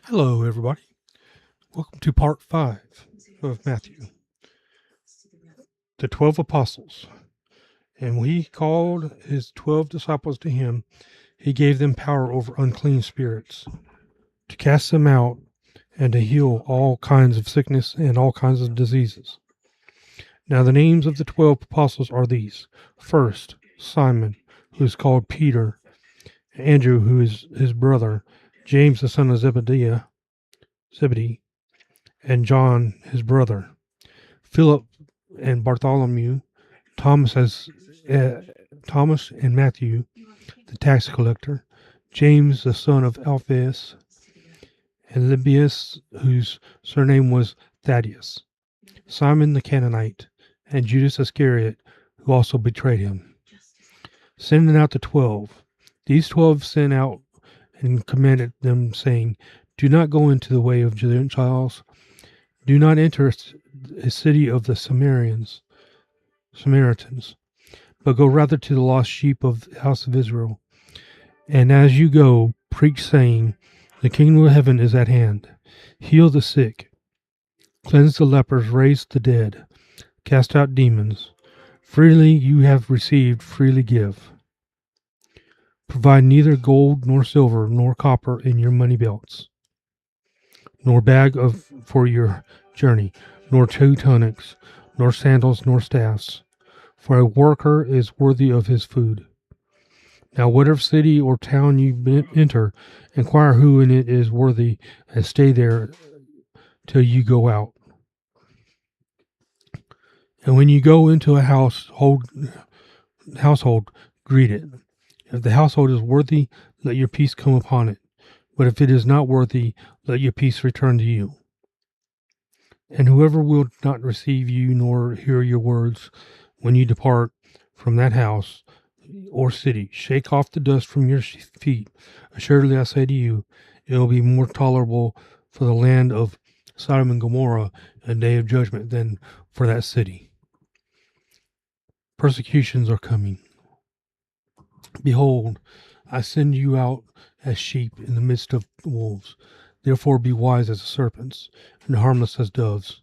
Hello, everybody. Welcome to part 5 of Matthew, the 12 apostles. And when he called his 12 disciples to him, he gave them power over unclean spirits, to cast them out, and to heal all kinds of sickness and all kinds of diseases. Now, the names of the 12 apostles are these: first, Simon, who is called Peter, Andrew, who is his brother, James, the son of Zebedee, and John, his brother, Philip and Bartholomew, Thomas and Matthew, the tax collector, James the son of Alphaeus, and Lebbaeus, whose surname was Thaddeus, Simon the Canaanite, and Judas Iscariot, who also betrayed him. Sending out the 12, these 12 sent out and commanded them, saying, "Do not go into the way of Gentiles. Do not enter a city of the Samaritans, but go rather to the lost sheep of the house of Israel. And as you go, preach, saying, the kingdom of heaven is at hand. Heal the sick, cleanse the lepers, raise the dead, cast out demons. Freely you have received, freely give. Provide neither gold nor silver nor copper in your money belts, nor bag for your journey, nor 2 tunics, nor sandals, nor staffs. For a worker is worthy of his food. Now, whatever city or town you enter, inquire who in it is worthy, and stay there till you go out. And when you go into a household, greet it. If the household is worthy, let your peace come upon it. But if it is not worthy, let your peace return to you. And whoever will not receive you nor hear your words when you depart from that house or city, shake off the dust from your feet. Assuredly, I say to you, it will be more tolerable for the land of Sodom and Gomorrah in the day of judgment than for that city. Persecutions are coming. Behold, I send you out as sheep in the midst of wolves. Therefore be wise as serpents and harmless as doves.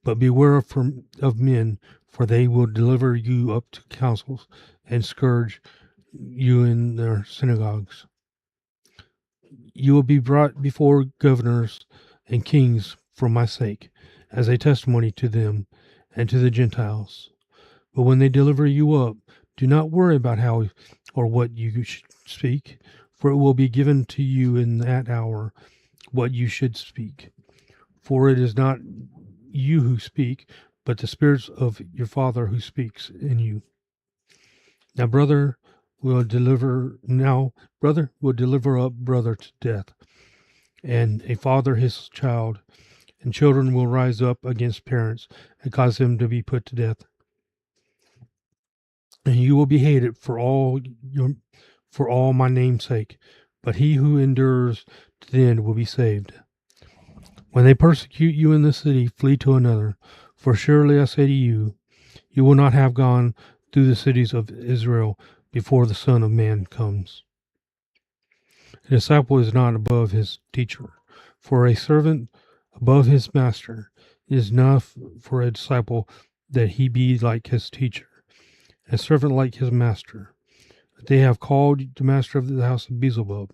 But beware of men, for they will deliver you up to councils and scourge you in their synagogues. You will be brought before governors and kings for my sake, as a testimony to them and to the Gentiles. But when they deliver you up, do not worry about how or what you should speak, for it will be given to you in that hour what you should speak. For it is not you who speak, but the Spirit of your Father who speaks in you. Now brother will deliver up brother to death, and a father his child, and children will rise up against parents and cause them to be put to death. And you will be hated for all my name's sake, but he who endures to the end will be saved. When they persecute you in the city, flee to another. For surely I say to you, you will not have gone through the cities of Israel before the Son of Man comes. A disciple is not above his teacher, for a servant above his master. It is enough for a disciple that he be like his teacher, a servant like his master. They have called the master of the house of Beelzebub.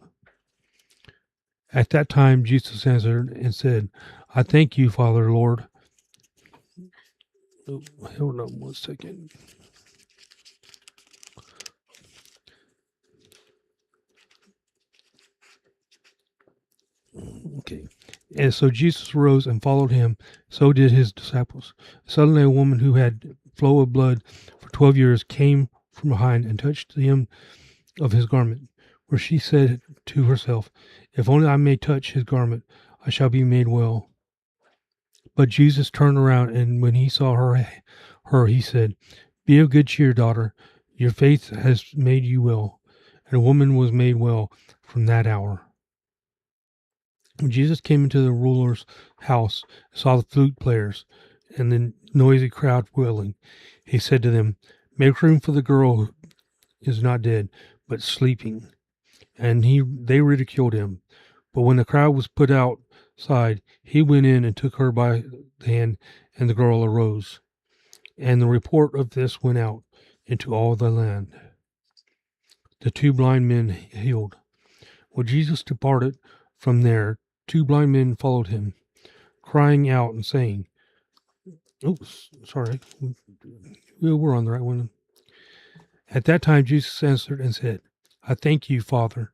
At that time Jesus answered and said, I thank you, Father, Lord. Oh, hold on 1 second. Okay. And so Jesus rose and followed him. So did his disciples. Suddenly a woman who had flow of blood for 12 years came from behind and touched the hem of his garment, where she said to herself, if only I may touch his garment, I shall be made well. But Jesus turned around, and when he saw her, he said, be of good cheer, daughter. Your faith has made you well. And the woman was made well from that hour. When Jesus came into the ruler's house and saw the flute players and the noisy crowd wailing, he said to them, make room for the girl who is not dead, but sleeping. And they ridiculed him. But when the crowd was put outside, he went in and took her by the hand, and the girl arose. And the report of this went out into all the land. The two blind men healed. When Jesus departed from there, two blind men followed him, crying out and saying, "Oops, sorry, we're on the right one." At that time, Jesus answered and said, "I thank you, Father,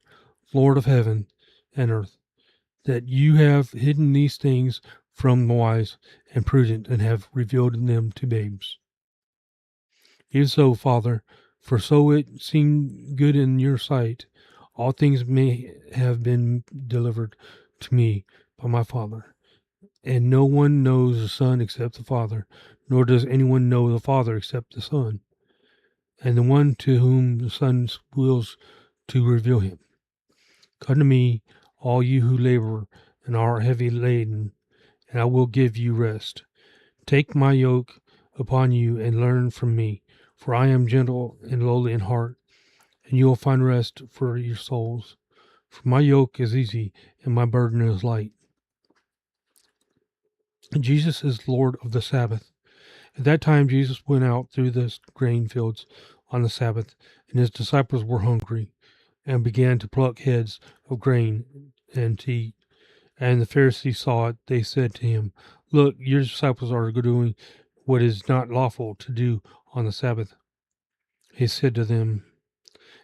Lord of heaven and earth, that you have hidden these things from the wise and prudent and have revealed them to babes. Even so, Father, for so it seemed good in your sight. All things may have been delivered to me by my Father. And no one knows the Son except the Father, nor does anyone know the Father except the Son, and the one to whom the Son wills to reveal him. Come to me, all you who labor and are heavy laden, and I will give you rest. Take my yoke upon you and learn from me, for I am gentle and lowly in heart, and you will find rest for your souls. For my yoke is easy and my burden is light. Jesus is Lord of the Sabbath. At that time, Jesus went out through the grain fields on the Sabbath, and his disciples were hungry, and began to pluck heads of grain and to eat. And the Pharisees saw it. They said to him, "Look, your disciples are doing what is not lawful to do on the Sabbath." He said to them,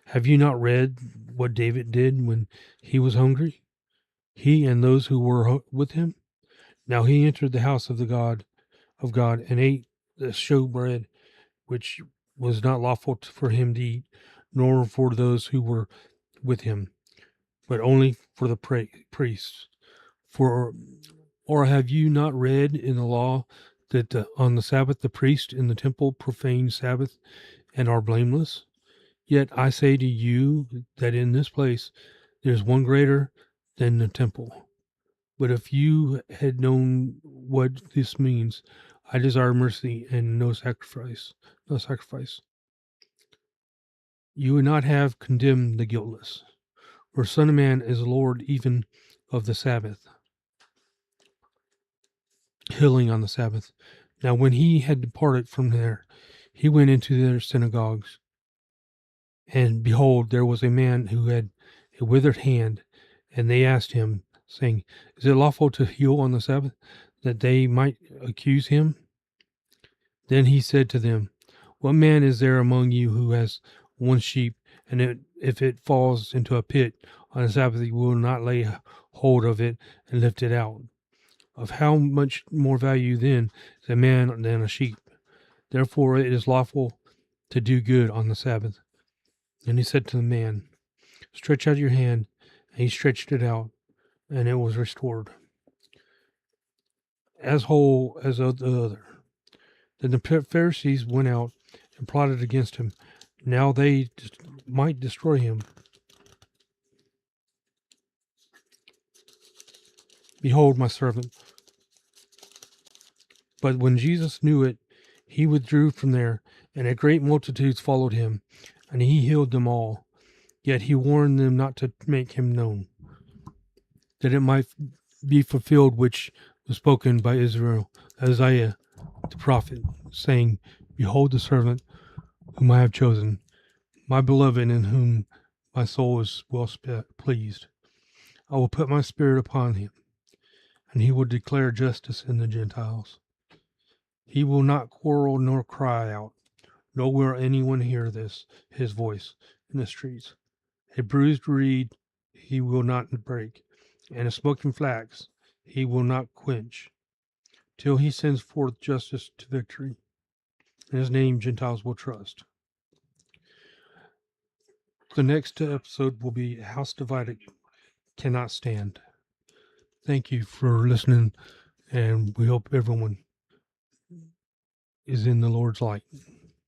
"Have you not read what David did when he was hungry, he and those who were with him? Now he entered the house of God and ate the showbread, which was not lawful for him to eat, nor for those who were with him, but only for the priests. For or have you not read in the law that on the Sabbath the priests in the temple profane Sabbath and are blameless? Yet I say to you that in this place there is one greater than the temple. But if you had known what this means, I desire mercy and no sacrifice, you would not have condemned the guiltless. For Son of Man is Lord even of the Sabbath." Healing on the Sabbath. Now, when he had departed from there, he went into their synagogues. And behold, there was a man who had a withered hand. And they asked him, saying, "Is it lawful to heal on the Sabbath?" That they might accuse him. Then he said to them, "What man is there among you who has one sheep, and if it falls into a pit on the Sabbath, he will not lay hold of it and lift it out? Of how much more value then is a man than a sheep? Therefore it is lawful to do good on the Sabbath." And he said to the man, "Stretch out your hand." And he stretched it out, and it was restored, as whole as the other. Then the Pharisees went out and plotted against him. Now they might destroy him. "Behold my servant." But when Jesus knew it, he withdrew from there, and a great multitude followed him, and he healed them all. Yet he warned them not to make him known, that it might be fulfilled which was spoken by Isaiah the prophet, saying, "Behold the servant whom I have chosen, my beloved, in whom my soul is well pleased. I will put my spirit upon him, and he will declare justice in the Gentiles. He will not quarrel nor cry out, nor will anyone hear his voice in the streets. A bruised reed he will not break, and a smoking flax he will not quench, till he sends forth justice to victory. In his name Gentiles will trust." The next episode will be "A House Divided Cannot Stand." Thank you for listening, and we hope everyone is in the Lord's light.